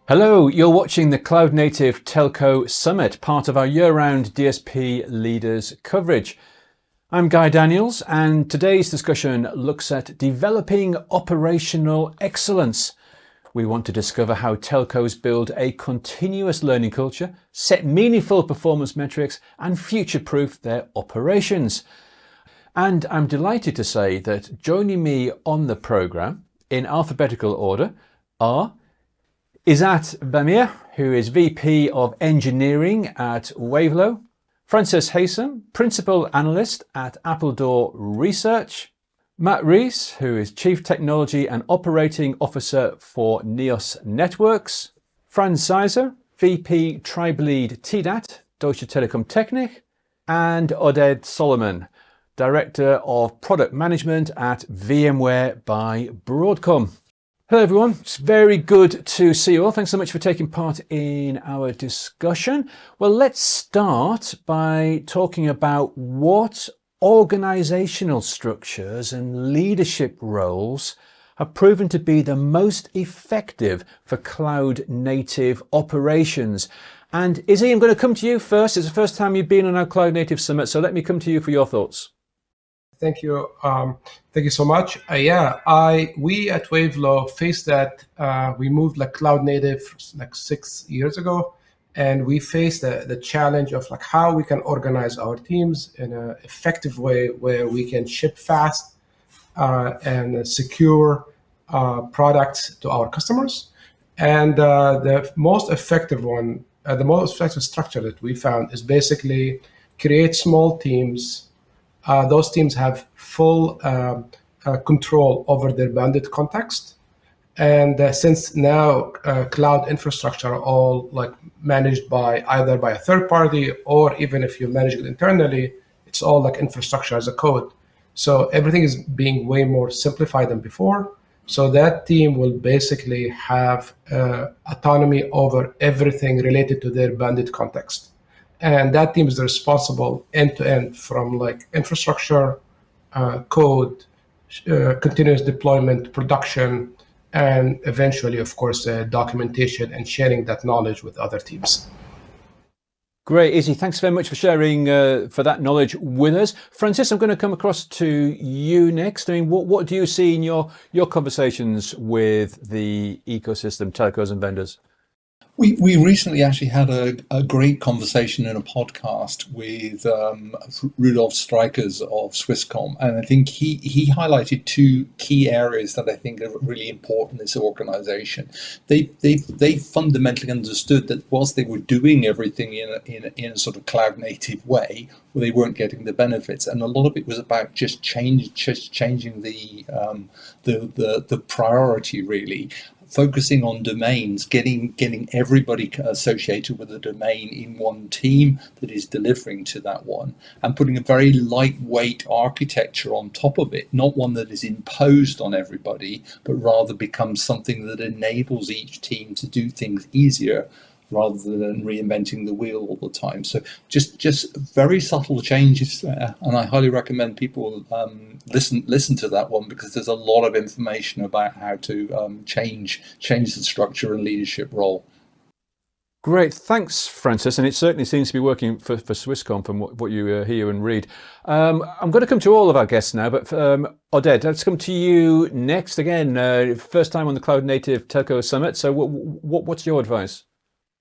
Hello, you're watching the Cloud Native Telco Summit, part of our year-round DSP Leaders coverage. I'm Guy Daniels, and today's discussion looks at developing operational excellence. We want to discover how telcos build a continuous learning culture, set meaningful performance metrics, and future-proof their operations. And I'm delighted to say that joining me on the programme, in alphabetical order, are Izzat Bamieh, who is VP of Engineering at Wavelo, Franz Haysom, Principal Analyst at Appledore Research, Rees, who is Chief Technology and Operating Officer for Neos Networks, Franz Seiser, VP Tribe Lead T-DAT, Deutsche Telekom Technik, and Oded Solomon, Director of Product Management at VMware by Broadcom. Hello everyone, it's very good to see you all. Thanks so much for taking part in our discussion. Well, let's start by talking about what organisational structures and leadership roles have proven to be the most effective for cloud native operations. And Izzy, I'm going to come to you first. It's the first time you've been on our Cloud Native Summit, so let me come to you for your thoughts. Thank you. Thank you so much. We at Wavelo faced that. We moved cloud native 6 years ago, and we faced the challenge of how we can organize our teams in an effective way where we can ship fast and secure products to our customers. And the most effective structure that we found is basically create small teams. Those teams have full control over their bandwidth context. And since now cloud infrastructure are all managed by either by a third party, or even if you manage it internally, it's all infrastructure as a code. So everything is being way more simplified than before. So that team will basically have autonomy over everything related to their bandwidth context. And that team is responsible end-to-end from infrastructure, code, continuous deployment, production, and eventually, of course, documentation and sharing that knowledge with other teams. Great, Izzy. Thanks very much for sharing for that knowledge with us. Francis, I'm going to come across to you next. I mean, what do you see in your conversations with the ecosystem, telcos and vendors? We recently actually had a great conversation in a podcast with Rudolf Streikers of Swisscom, and I think he highlighted two key areas that I think are really important in this organisation. They fundamentally understood that whilst they were doing everything in a sort of cloud native way, well, they weren't getting the benefits, and a lot of it was about just changing the priority really. Focusing on domains, getting everybody associated with a domain in one team that is delivering to that one, and putting a very lightweight architecture on top of it, not one that is imposed on everybody, but rather becomes something that enables each team to do things easier rather than reinventing the wheel all the time. So just very subtle changes there, and I highly recommend people listen to that one, because there's a lot of information about how to change the structure and leadership role. Great, thanks, Francis. And it certainly seems to be working for Swisscom from what you hear and read. I'm going to come to all of our guests now, but Oded, let's come to you next. Again, first time on the Cloud Native Telco Summit. So what's your advice?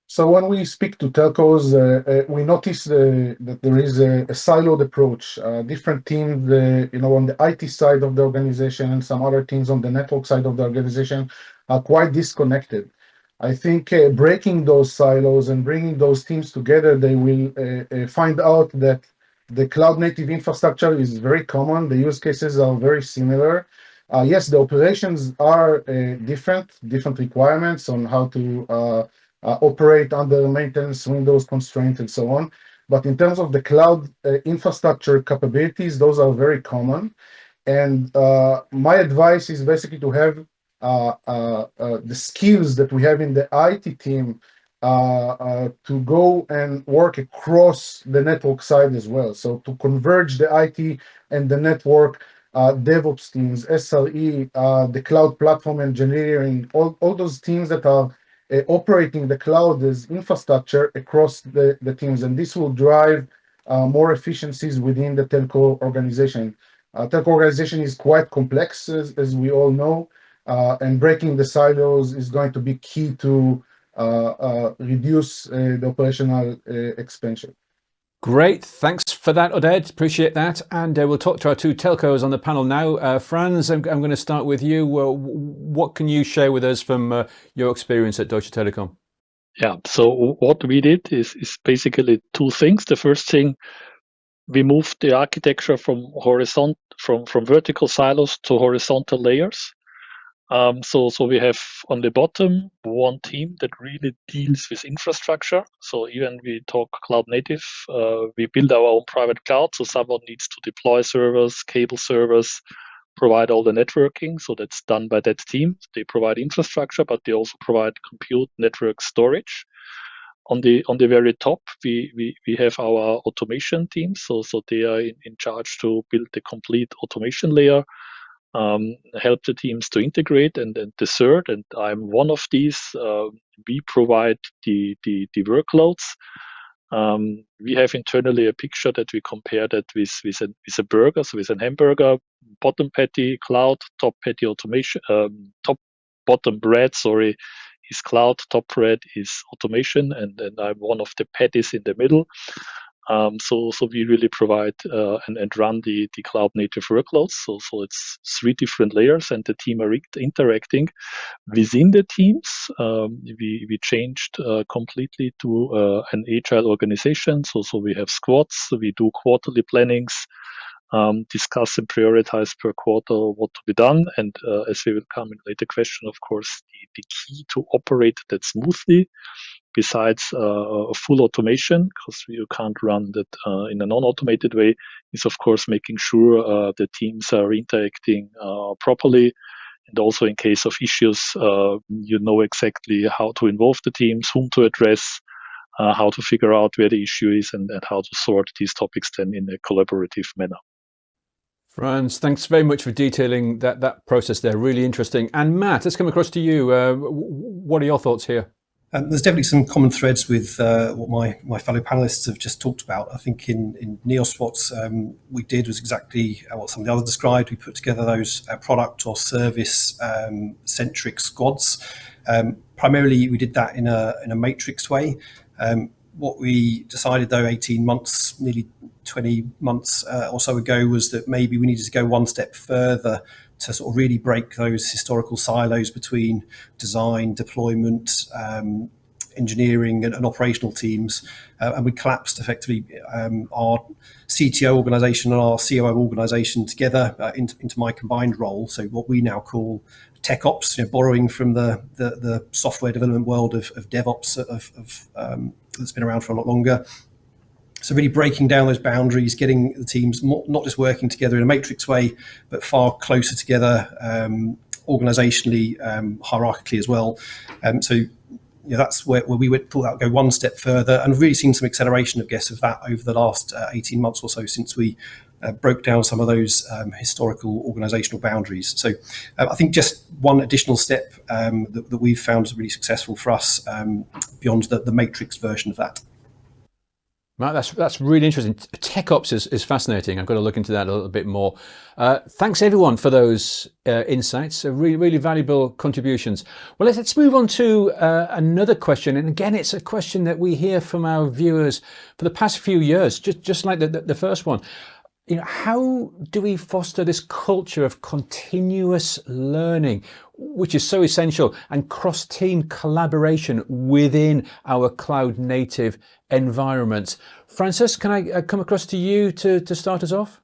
So when we speak to telcos, we notice that there is a siloed approach. Different teams, on the IT side of the organization, and some other teams on the network side of the organization are quite disconnected. I think breaking those silos and bringing those teams together, they will find out that the cloud native infrastructure is very common. The use cases are very similar. Yes, the operations are different requirements on how to operate under maintenance, Windows constraints, and so on. But in terms of the cloud infrastructure capabilities, those are very common. And my advice is basically to have the skills that we have in the IT team to go and work across the network side as well. So to converge the IT and the network, DevOps teams, SRE, the cloud platform engineering, all those teams that are operating the cloud as infrastructure across the teams, and this will drive more efficiencies within the telco organization. Telco organization is quite complex, as we all know, and breaking the silos is going to be key to reduce the operational expansion. Great, thanks for that, Oded. Appreciate that. And we'll talk to our two telcos on the panel now. Franz, I'm going to start with you. What can you share with us from your experience at Deutsche Telekom? Yeah, so what we did is basically two things. The first thing, we moved the architecture from vertical silos to horizontal layers. So we have on the bottom one team that really deals with infrastructure. So even we talk cloud native, we build our own private cloud. So someone needs to deploy servers, cable servers, provide all the networking. So that's done by that team. They provide infrastructure, but they also provide compute, network, storage. On the very top, we have our automation team. So they are in charge to build the complete automation layer. Help the teams to integrate, and the third, and I'm one of these, we provide the workloads. We have internally a picture that we compare that with a burger, so with a hamburger, bottom patty cloud, top patty automation, bottom bread, is cloud, top bread is automation, and I'm one of the patties in the middle. So we really provide and run the cloud native workloads. So it's 3 different layers, and the team are interacting within the teams. We changed completely to an agile organization. So we have squads. We do quarterly plannings, discuss and prioritize per quarter what to be done. And as we will come in later question, of course, the key to operate that smoothly, besides full automation, because you can't run that in a non-automated way, is of course making sure the teams are interacting properly. And also in case of issues, you know exactly how to involve the teams, whom to address, how to figure out where the issue is, and how to sort these topics then in a collaborative manner. Franz, thanks very much for detailing that process there. Really interesting. And Matt, let's come across to you. What are your thoughts here? There's definitely some common threads with what my fellow panelists have just talked about. I think in NEOS what we did was exactly what some of the others described. We put together those product or service centric squads. Primarily, we did that in a matrix way. What we decided, though, 18 months, nearly 20 months or so ago, was that maybe we needed to go one step further to sort of really break those historical silos between design, deployment, engineering and operational teams. And we collapsed effectively our CTO organization and our COO organization together into my combined role. So what we now call tech ops, borrowing from the software development world of DevOps that's been around for a lot longer. So really breaking down those boundaries, getting the teams not just working together in a matrix way, but far closer together organizationally, hierarchically as well. So that's where we thought that would go one step further, and really seen some acceleration, I guess, of that over the last 18 months or so since we broke down some of those historical organizational boundaries. So I think just one additional step that we've found is really successful for us beyond the matrix version of that. Matt, that's really interesting. Tech ops is fascinating. I've got to look into that a little bit more. Thanks everyone for those insights. Really, really valuable contributions. Well, let's move on to another question. And again, it's a question that we hear from our viewers for the past few years, just like the first one. How do we foster this culture of continuous learning, which is so essential, and cross-team collaboration within our cloud-native environment? Francis, can I come across to you to start us off?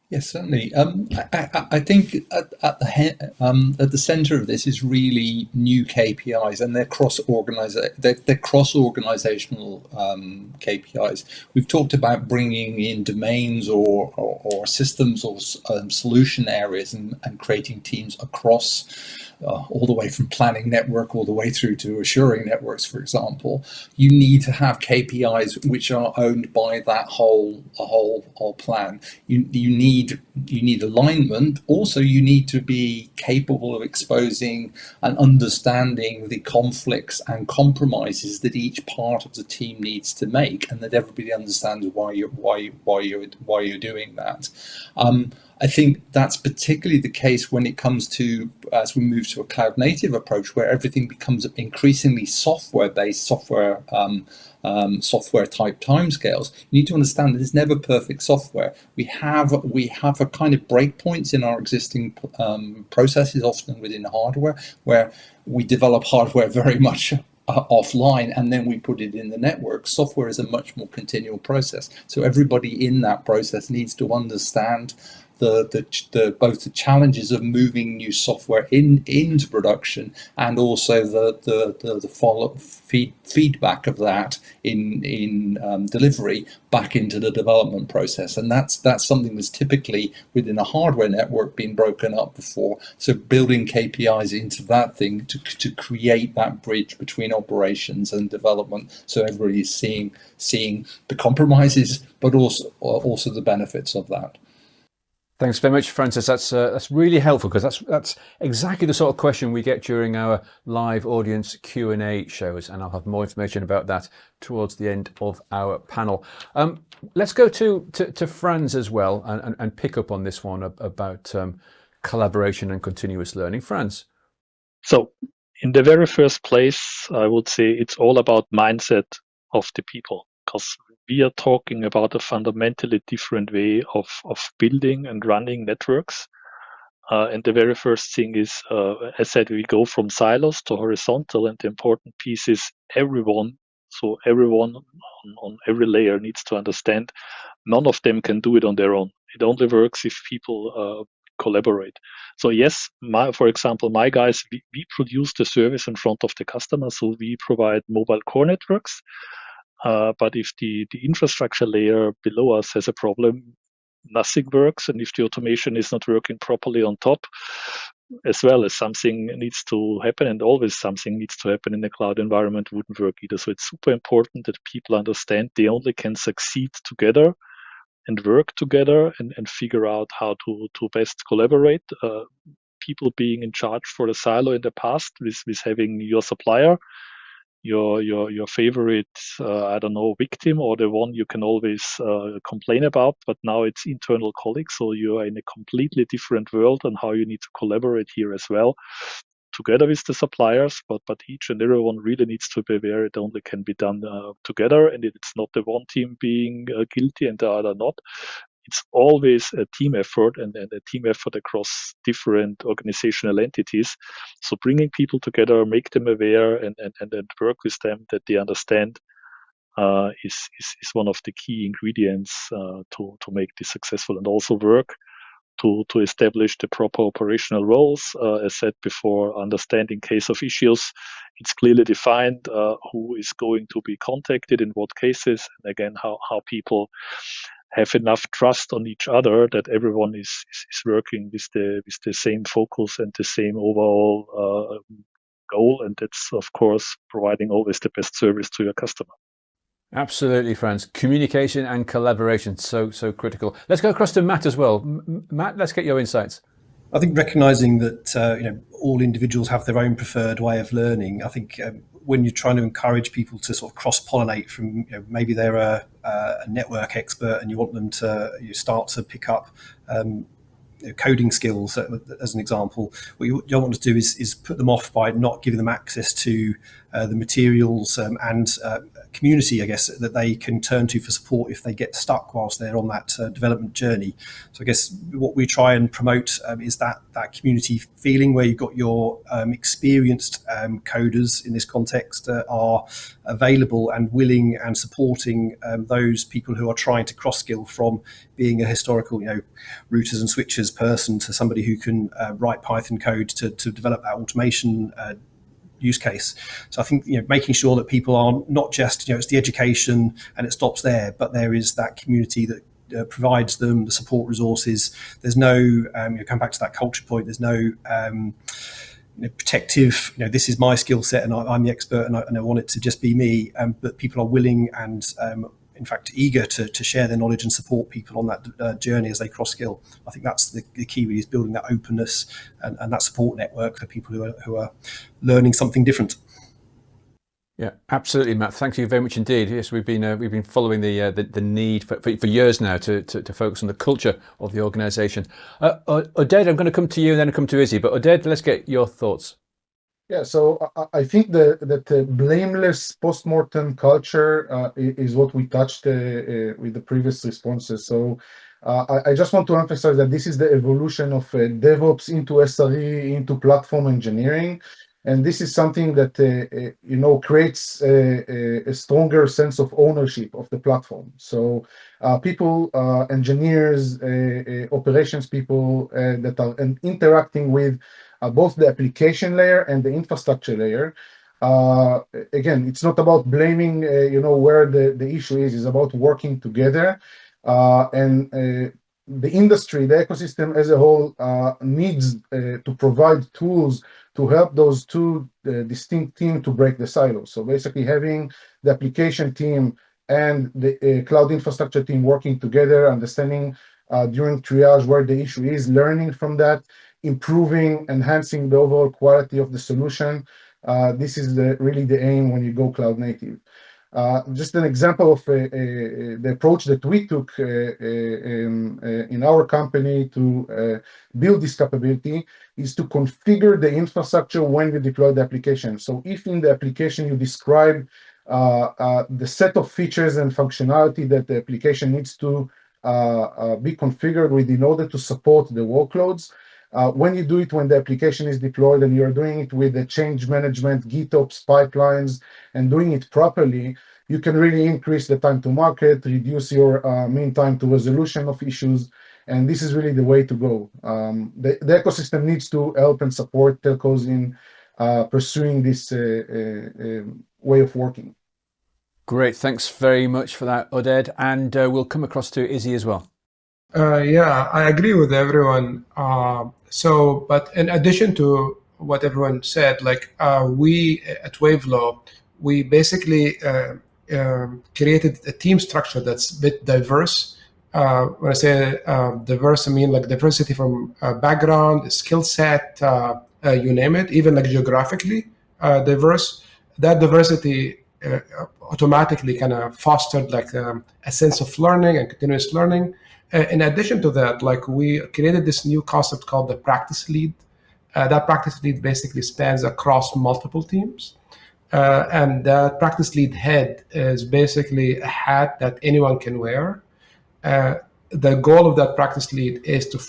Yes, certainly. I think at the centre of this is really new KPIs, and they're cross-organizational KPIs. We've talked about bringing in domains or systems or solution areas and creating teams across all the way from planning network all the way through to assuring networks, for example. You need to have KPIs which are owned by that whole plan. You need you need alignment. Also, you need to be capable of exposing and understanding the conflicts and compromises that each part of the team needs to make, and that everybody understands why you're doing that. I think that's particularly the case when it comes to, as we move to a cloud native approach, where everything becomes increasingly software-based, software type timescales. You need to understand that there's never perfect software. We have a kind of breakpoints in our existing processes, often within hardware, where we develop hardware very much offline, and then we put it in the network. Software is a much more continual process. So everybody in that process needs to understand both the challenges of moving new software into production, and also the follow feedback of that in delivery back into the development process. And that's something that's typically within a hardware network been broken up before. So building KPIs into that thing to create that bridge between operations and development, so everybody is seeing the compromises, but also the benefits of that. Thanks very much, Francis. That's really helpful, because that's exactly the sort of question we get during our live audience Q&A shows, and I'll have more information about that towards the end of our panel. Let's go to Franz as well, and pick up on this one about collaboration and continuous learning. Franz. So, in the very first place, I would say it's all about mindset of the people, because we are talking about a fundamentally different way of building and running networks. And the very first thing is, as I said, we go from silos to horizontal, and the important piece is everyone on every layer needs to understand none of them can do it on their own. It only works if people collaborate. So yes, for example, my guys, we produce the service in front of the customer, so we provide mobile core networks. But if the infrastructure layer below us has a problem, nothing works. And if the automation is not working properly on top, as well as something needs to happen, and always something needs to happen in the cloud environment, wouldn't work either. So it's super important that people understand they only can succeed together and work together and figure out how to best collaborate. People being in charge for the silo in the past with having your supplier, your favorite, victim, or the one you can always complain about, but now it's internal colleagues, so you're in a completely different world on how you need to collaborate here as well, together with the suppliers, but each and everyone really needs to be aware it only can be done together, and it's not the one team being guilty and the other not. It's always a team effort, and a team effort across different organizational entities. So bringing people together, make them aware, and work with them that they understand is one of the key ingredients to make this successful, and also work to establish the proper operational roles. As said before, understand in case of issues, it's clearly defined who is going to be contacted in what cases, and again how people have enough trust on each other that everyone is working with the same focus and the same overall goal, and that's of course providing always the best service to your customer. Absolutely, Franz. Communication and collaboration, so critical. Let's go across to Matt as well. Matt, let's get your insights. I think recognizing that all individuals have their own preferred way of learning. I think when you're trying to encourage people to sort of cross-pollinate from, maybe they're a network expert and you want them to start to pick up coding skills, as an example, what you don't want to do is put them off by not giving them access to the materials and community, I guess, that they can turn to for support if they get stuck whilst they're on that development journey. So I guess what we try and promote is that community feeling where you've got your experienced coders in this context are available and willing and supporting those people who are trying to cross-skill from being a historical, routers and switches person to somebody who can write Python code to develop that automation use case. So I think making sure that people are not just it's the education and it stops there, but there is that community that provides them the support resources. There's no come back to that culture point. There's no protective. This is my skill set and I'm the expert and I want it to just be me. But people are willing and in fact, eager to share their knowledge and support people on that journey as they cross-skill. I think that's the key, really, is building that openness and that support network for people who are learning something different. Yeah, absolutely, Matt. Thank you very much indeed. Yes, we've been following the need for years now to focus on the culture of the organisation. Oded, I'm going to come to you and then come to Izzy. But Oded, let's get your thoughts. Yeah, so I think that the blameless postmortem culture is what we touched with the previous responses. So I just want to emphasize that this is the evolution of DevOps into SRE into platform engineering. And this is something that creates a stronger sense of ownership of the platform. So people, engineers, operations people that are interacting with both the application layer and the infrastructure layer. Again, it's not about blaming, where the issue is. It's about working together, and the industry, the ecosystem as a whole, needs to provide tools to help those two distinct teams to break the silos. So basically having the application team and the cloud infrastructure team working together, understanding during triage where the issue is, learning from that, improving, enhancing the overall quality of the solution. This is really the aim when you go cloud native. Just an example of the approach that we took in our company to build this capability is to configure the infrastructure when you deploy the application. So if in the application you describe the set of features and functionality that the application needs to be configured with in order to support the workloads, when you do it when the application is deployed and you're doing it with the change management, GitOps pipelines, and doing it properly, you can really increase the time to market, reduce your mean time to resolution of issues, and this is really the way to go. The ecosystem needs to help and support telcos in pursuing this way of working. Great, thanks very much for that, Oded, and we'll come across to Izzy as well. Yeah, I agree with everyone. But in addition to what everyone said, we at Wavelo, we basically created a team structure that's a bit diverse. When I say diverse, I mean like diversity from background, skill set, you name it, even like geographically diverse. That diversity automatically kind of fostered like a sense of learning and continuous learning. In addition to that, we created this new concept called the practice lead. That practice lead basically spans across multiple teams. And that practice lead head is basically a hat that anyone can wear. The goal of that practice lead is to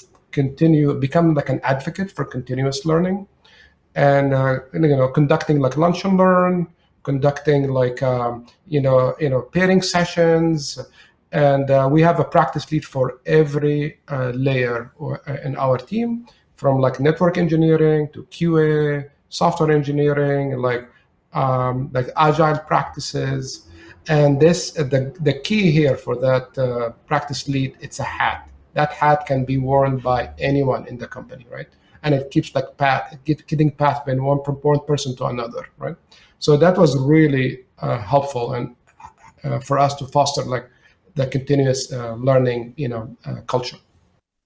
become like an advocate for continuous learning, and conducting like lunch and learn, conducting pairing sessions. And we have a practice lead for every layer in our team, from like network engineering to QA, software engineering, like agile practices. And the key here for that practice lead, it's a hat. That hat can be worn by anyone in the company, right? And it keeps getting passed from one person to another, right? So that was really helpful and for us to foster the continuous learning, culture.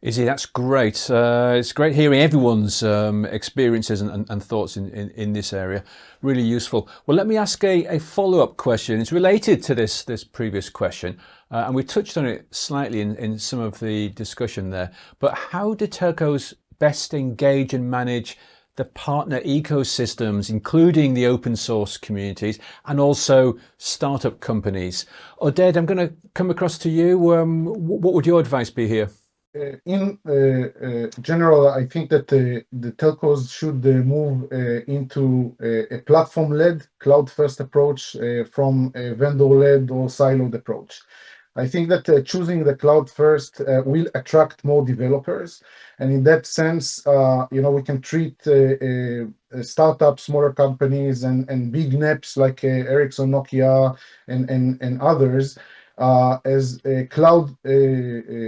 Izzy, that's great. It's great hearing everyone's experiences and thoughts in this area. Really useful. Well, let me ask a follow-up question. It's related to this previous question, and we touched on it slightly in some of the discussion there. But how do telcos best engage and manage the partner ecosystems, including the open source communities and also startup companies? Oded, I'm going to come across to you. What would your advice be here? In general, I think that the telcos should move into a platform-led, cloud-first approach from a vendor-led or siloed approach. I think that choosing the cloud first will attract more developers. And in that sense, we can treat startups, smaller companies, and big NEPs like Ericsson, Nokia, and others as cloud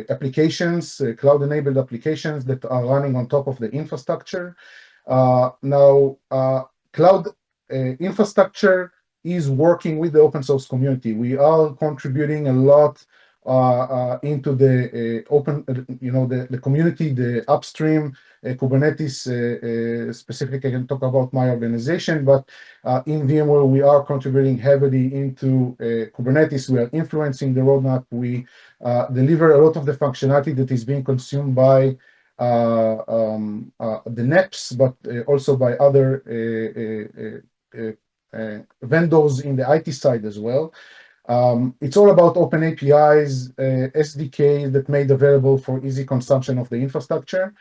applications, cloud-enabled applications that are running on top of the infrastructure. Now, cloud infrastructure is working with the open source community. We are contributing a lot into the open, the community, the upstream Kubernetes. Specifically, I can talk about my organization, but in VMware, we are contributing heavily into Kubernetes. We are influencing the roadmap. We deliver a lot of the functionality that is being consumed by the NEPs, but also by other vendors in the IT side as well. It's all about open APIs, SDK that made available for easy consumption of the infrastructure.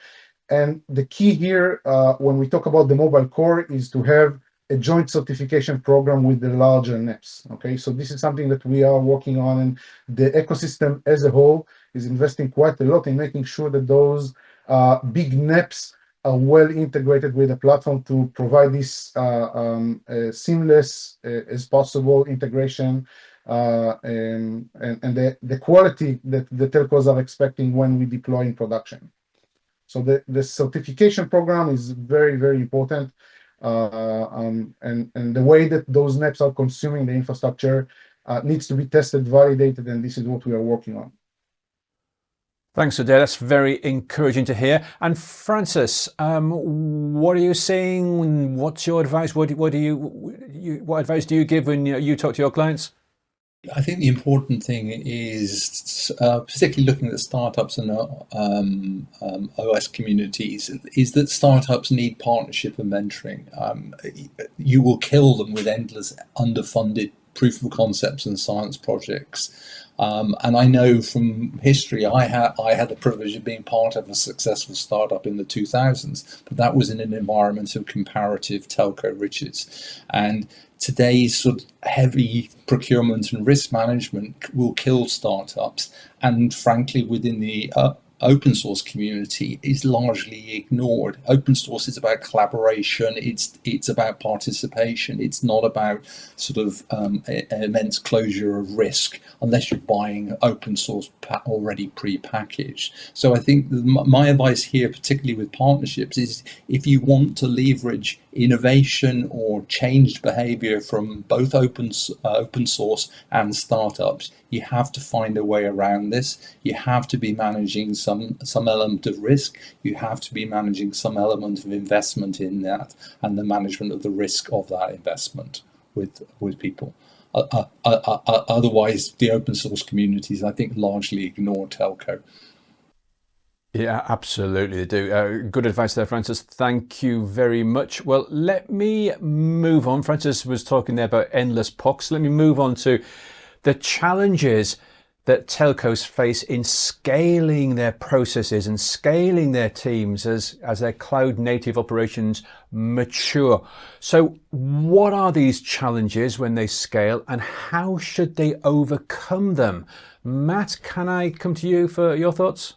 And the key here, when we talk about the mobile core, is to have a joint certification program with the larger NEPs. Okay, so this is something that we are working on, and the ecosystem as a whole is investing quite a lot in making sure that those big NEPs are well integrated with the platform to provide this seamless as possible integration and the quality that the telcos are expecting when we deploy in production. So the certification program is very, very important. And the way that those NEPs are consuming the infrastructure needs to be tested, validated, and this is what we are working on. Thanks, Adair. That's very encouraging to hear. And Francis, what are you saying? What's your advice? What advice do you give when you talk to your clients? I think the important thing is, particularly looking at startups and OS communities, is that startups need partnership and mentoring. You will kill them with endless underfunded proof of concepts and science projects. And I know from history, I had the privilege of being part of a successful startup in the 2000s, but that was in an environment of comparative telco riches. And today's sort of heavy procurement and risk management will kill startups, and frankly, within the open source community is largely ignored. Open source is about collaboration. It's about participation. It's not about sort of immense closure of risk unless you're buying open source already pre-packaged. So I think my advice here, particularly with partnerships, is if you want to leverage innovation or changed behavior from both open source and startups, you have to find a way around this. You have to be managing some element of risk. You have to be managing some element of investment in that, and the management of the risk of that investment with people. Otherwise, the open source communities, I think, largely ignore telco. Yeah, absolutely they do. Good advice there, Francis. Thank you very much. Well, let me move on. Francis was talking there about endless POCs. Let me move on to the challenges that telcos face in scaling their processes and scaling their teams as their cloud native operations mature. So what are these challenges when they scale, and how should they overcome them? Matt, can I come to you for your thoughts?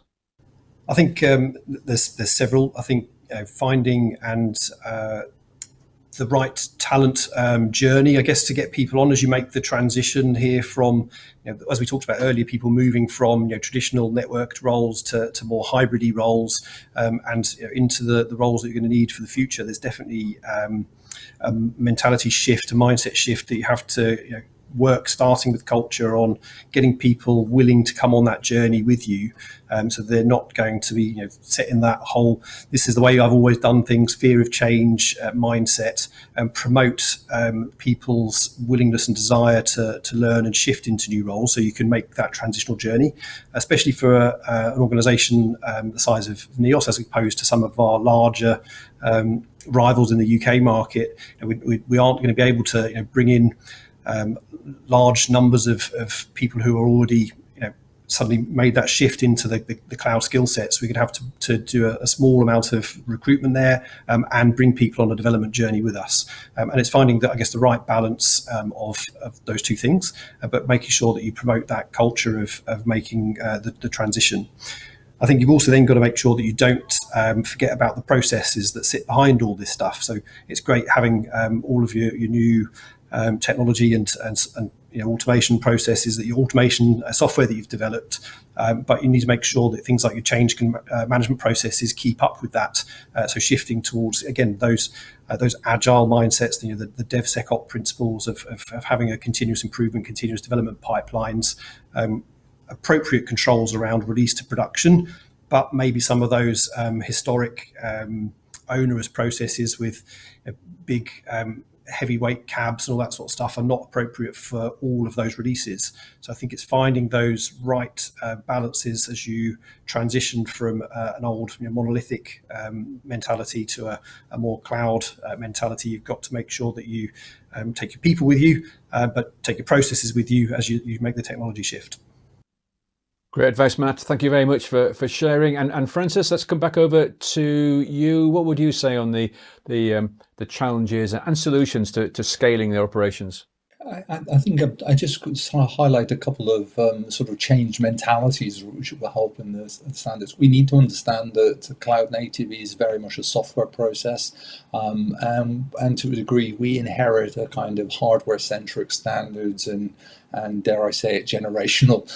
I think there's several. I think finding and the right talent journey, I guess, to get people on as you make the transition here from, as we talked about earlier, people moving from traditional networked roles to more hybrid-y roles and into the roles that you're going to need for the future. There's definitely a mentality shift, a mindset shift that you have to work, starting with culture, on getting people willing to come on that journey with you, so they're not going to be set in that whole "this is the way I've always done things," fear of change mindset, and promote people's willingness and desire to learn and shift into new roles, so you can make that transitional journey, especially for an organisation the size of Neos, as opposed to some of our larger rivals in the UK market. We aren't going to be able to bring in large numbers of people who are already suddenly made that shift into the cloud skill sets. We could have to do a small amount of recruitment there and bring people on a development journey with us. And it's finding that, I guess, the right balance of those two things, but making sure that you promote that culture of making the transition. I think you've also then got to make sure that you don't forget about the processes that sit behind all this stuff. So it's great having all of your new technology and automation processes, that your automation software that you've developed, but you need to make sure that things like your change management processes keep up with that. So shifting towards, again, those agile mindsets, the DevSecOps principles of having a continuous improvement, continuous development pipelines, appropriate controls around release to production, but maybe some of those historic onerous processes with big heavyweight cabs and all that sort of stuff are not appropriate for all of those releases. So I think it's finding those right balances as you transition from an old monolithic mentality to a more cloud mentality. You've got to make sure that you take your people with you, but take your processes with you as you make the technology shift. Great advice, Matt. Thank you very much for sharing. And Francis, let's come back over to you. What would you say on the challenges and solutions to scaling the operations? I think I just could sort of highlight a couple of sort of change mentalities which will help in the standards. We need to understand that cloud native is very much a software process, and to a degree we inherit a kind of hardware-centric standards and dare I say it, generational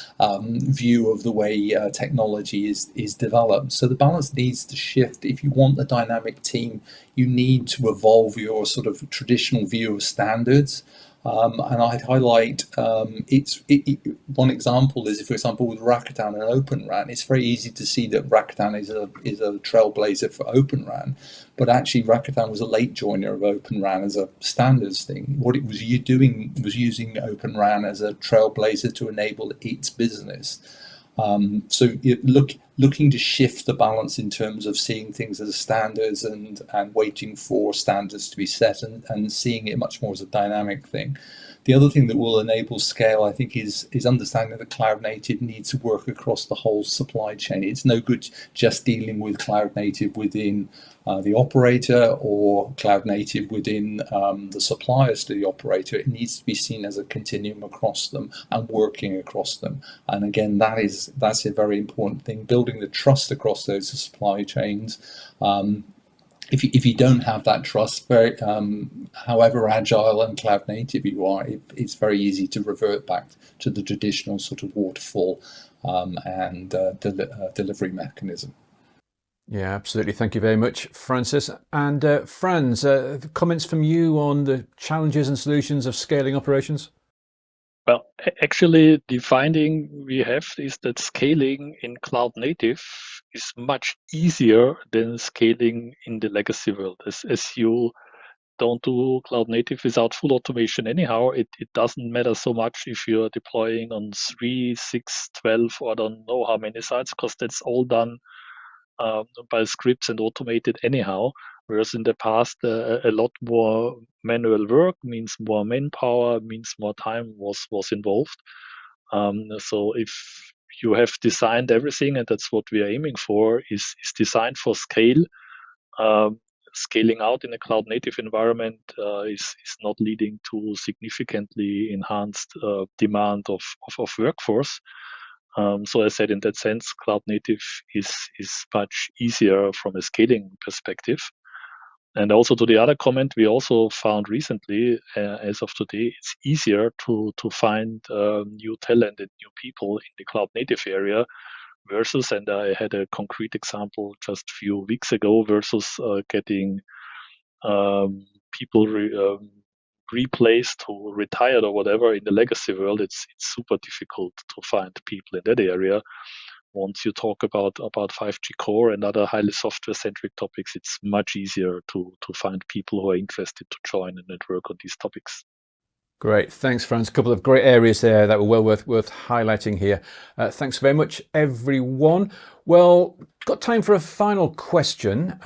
view of the way technology is developed. So the balance needs to shift. If you want a dynamic team, you need to evolve your sort of traditional view of standards. And I'd highlight one example is, for example, with Rakuten and Open RAN. It's very easy to see that Rakuten is a trailblazer for Open RAN, but actually Rakuten was a late joiner of Open RAN as a standards thing. What it was doing was using Open RAN as a trailblazer to enable its business. So looking to shift the balance in terms of seeing things as standards and waiting for standards to be set and seeing it much more as a dynamic thing. The other thing that will enable scale, I think, is understanding that cloud native needs to work across the whole supply chain. It's no good just dealing with cloud native within the operator or cloud native within the suppliers to the operator. It needs to be seen as a continuum across them and working across them. And again, that's a very important thing, building the trust across those supply chains. If you don't have that trust, however agile and cloud native you are, it's very easy to revert back to the traditional sort of waterfall and delivery mechanism. Yeah, absolutely. Thank you very much, Francis. And Franz, comments from you on the challenges and solutions of scaling operations? Well, actually, the finding we have is that scaling in cloud native is much easier than scaling in the legacy world. As you don't do cloud native without full automation anyhow, it doesn't matter so much if you're deploying on 3, 6, 12, or I don't know how many sites, because that's all done by scripts and automated anyhow. Whereas in the past, a lot more manual work means more manpower, means more time was involved. So if you have designed everything, and that's what we are aiming for, is designed for scale, scaling out in a cloud native environment is not leading to significantly enhanced demand of workforce. So as I said, in that sense, cloud native is much easier from a scaling perspective. And also to the other comment, we also found recently, as of today, it's easier to find new talent and new people in the cloud native area versus, and I had a concrete example just a few weeks ago, versus getting people replaced who retired or whatever in the legacy world. It's super difficult to find people in that area. Once you talk about 5G core and other highly software-centric topics, it's much easier to find people who are interested to join and work on these topics. Great. Thanks, Franz. A couple of great areas there that were well worth highlighting here. Thanks very much, everyone. Well, got time for a final question.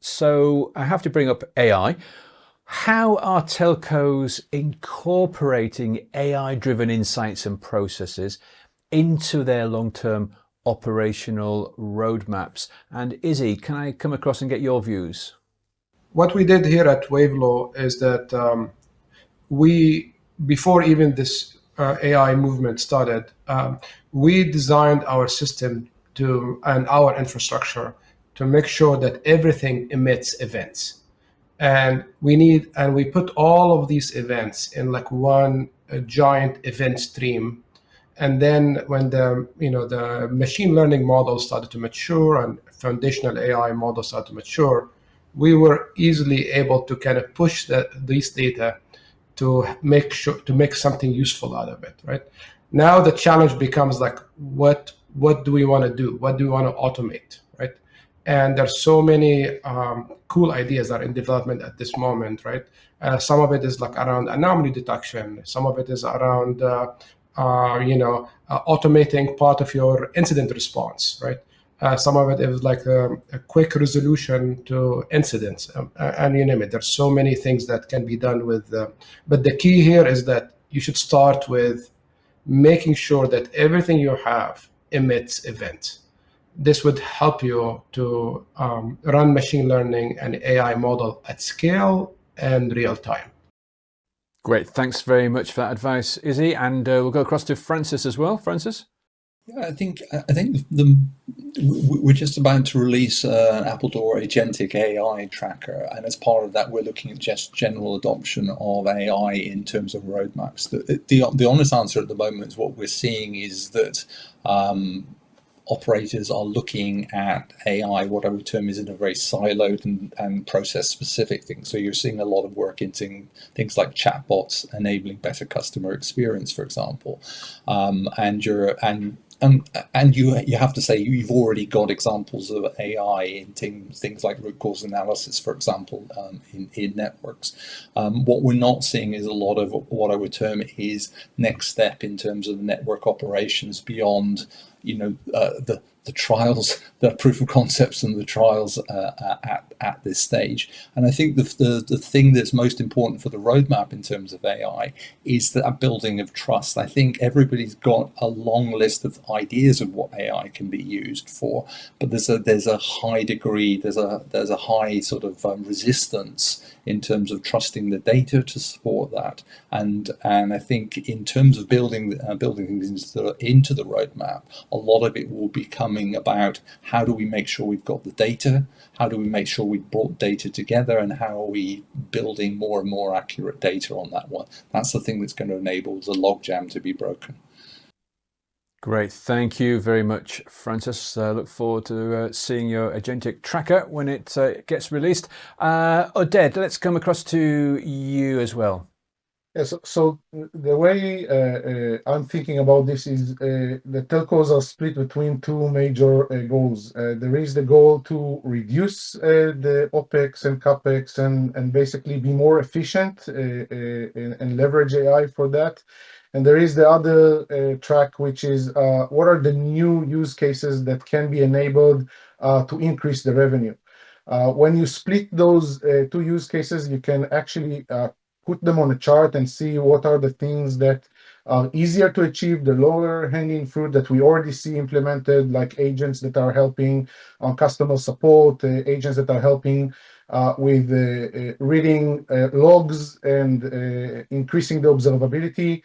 So I have to bring up AI. How are telcos incorporating AI-driven insights and processes into their long-term operational roadmaps? And Izzy, can I come across and get your views? What we did here at Wavelo is that before even this AI movement started, we designed our system and our infrastructure to make sure that everything emits events. And we put all of these events in like one giant event stream. And then when the machine learning models started to mature and foundational AI models started to mature, we were easily able to kind of push these data to make something useful out of it, right? Now the challenge becomes like, what do we want to do? What do we want to automate, right? And there's so many cool ideas that are in development at this moment, right? Some of it is like around anomaly detection. Some of it is around automating part of your incident response, right? Some of it is like a quick resolution to incidents, and you name it. There's so many things that can be done with, but the key here is that you should start with making sure that everything you have emits events. This would help you to run machine learning and AI model at scale and real time. Great, thanks very much for that advice, Izzy. And we'll go across to Francis as well. Francis? Yeah, I think we're just about to release an Appledore agentic AI tracker, and as part of that, we're looking at just general adoption of AI in terms of roadmaps. The honest answer at the moment is what we're seeing is that operators are looking at AI, what I would term is in a very siloed and process-specific thing. So you're seeing a lot of work into things like chatbots enabling better customer experience, for example, and you have to say you've already got examples of AI in things like root cause analysis, for example, in networks. What we're not seeing is a lot of what I would term is next step in terms of network operations beyond the trials, the proof of concepts and the trials at this stage. And I think the thing that's most important for the roadmap in terms of AI is that building of trust. I think everybody's got a long list of ideas of what AI can be used for, but there's a high degree, there's a high sort of resistance in terms of trusting the data to support that. And I think in terms of building things into the roadmap, a lot of it will be coming about how do we make sure we've got the data, how do we make sure we've brought data together, and how are we building more and more accurate data on that one. That's the thing that's going to enable the logjam to be broken. Great, thank you very much, Francis. Look forward to seeing your agentic tracker when it gets released. Oded, let's come across to you as well. Yes, so the way I'm thinking about this is the telcos are split between two major goals. There is the goal to reduce the OPEX and CAPEX and basically be more efficient and leverage AI for that. And there is the other track, which is what are the new use cases that can be enabled to increase the revenue. When you split those two use cases, you can actually put them on a chart and see what are the things that are easier to achieve, the lower hanging fruit that we already see implemented, like agents that are helping on customer support, agents that are helping with reading logs and increasing the observability.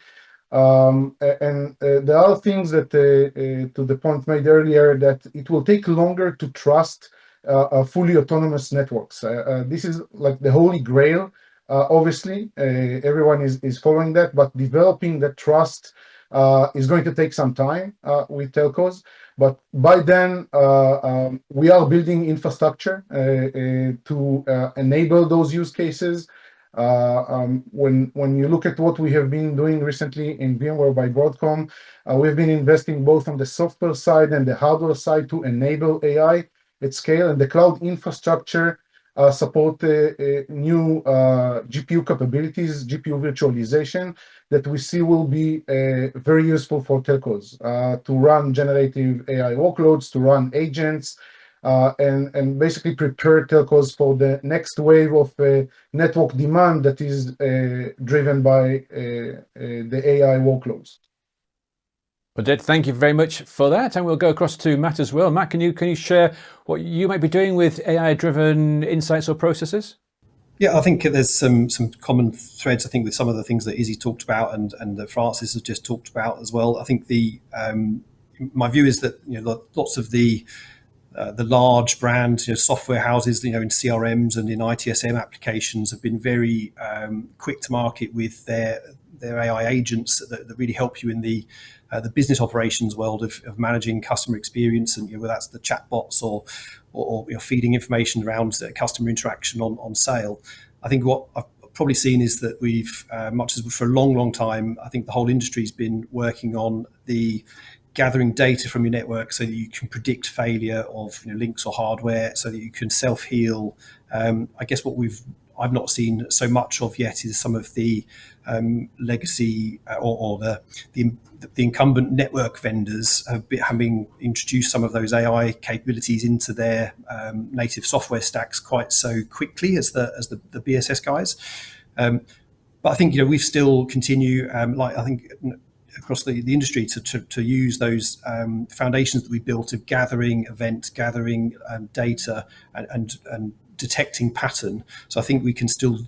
And there are things that, to the point made earlier, that it will take longer to trust fully autonomous networks. This is like the holy grail. Obviously, everyone is following that, but developing that trust is going to take some time with telcos. But by then, we are building infrastructure to enable those use cases. When you look at what we have been doing recently in VMware by Broadcom, we've been investing both on the software side and the hardware side to enable AI at scale, and the cloud infrastructure support new GPU capabilities, GPU virtualization that we see will be very useful for telcos to run generative AI workloads, to run agents, and basically prepare telcos for the next wave of network demand that is driven by the AI workloads. Oded, thank you very much for that, and we'll go across to Matt as well. Matt, can you share what you might be doing with AI-driven insights or processes? Yeah, I think there's some common threads. I think with some of the things that Izzy talked about and that Francis has just talked about as well. I think my view is that lots of the large brand software houses in CRMs and in ITSM applications have been very quick to market with their their AI agents that really help you in the business operations world of managing customer experience, and whether that's the chatbots or feeding information around customer interaction on sale. I think what I've probably seen is that we've, much as for a long time, I think the whole industry's been working on the gathering data from your network so that you can predict failure of links or hardware, so that you can self-heal. I guess what I've not seen so much of yet is some of the legacy or the incumbent network vendors having introduced some of those AI capabilities into their native software stacks quite so quickly as the BSS guys. But I think we've still continue I think across the industry to use those foundations that we built of gathering data and detecting pattern. So I think we can still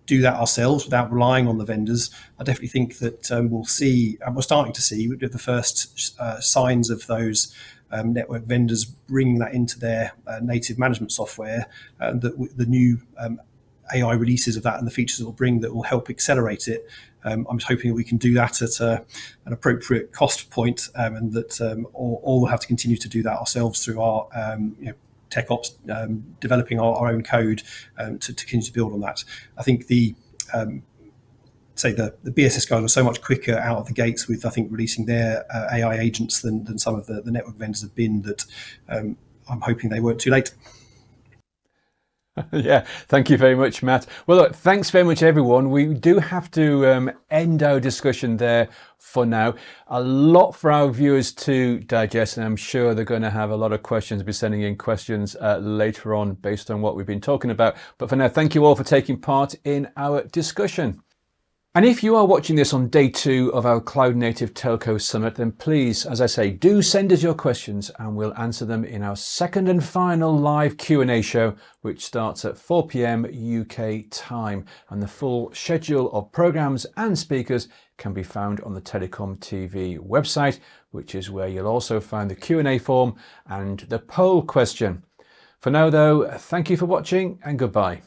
do that ourselves without relying on the vendors. I definitely think that we'll see, and we're starting to see the first signs of those network vendors bringing that into their native management software, and the new AI releases of that and the features it will bring that will help accelerate it. I'm just hoping that we can do that at an appropriate cost point, and that all we'll have to continue to do that ourselves through our tech ops, developing our own code to continue to build on that. I think the BSS guys are so much quicker out of the gates with, I think, releasing their AI agents than some of the network vendors have been, that I'm hoping they weren't too late. Yeah, thank you very much, Matt. Well, look, thanks very much, everyone. We do have to end our discussion there for now. A lot for our viewers to digest, and I'm sure they're going to have a lot of questions, be sending in questions later on based on what we've been talking about. But for now, thank you all for taking part in our discussion. And if you are watching this on day 2 of our Cloud Native Telco Summit, then please, as I say, do send us your questions and we'll answer them in our second and final live Q&A show, which starts at 4 p.m. UK time. And the full schedule of programs and speakers can be found on the TelecomTV website, which is where you'll also find the Q&A form and the poll question. For now, though, thank you for watching and goodbye.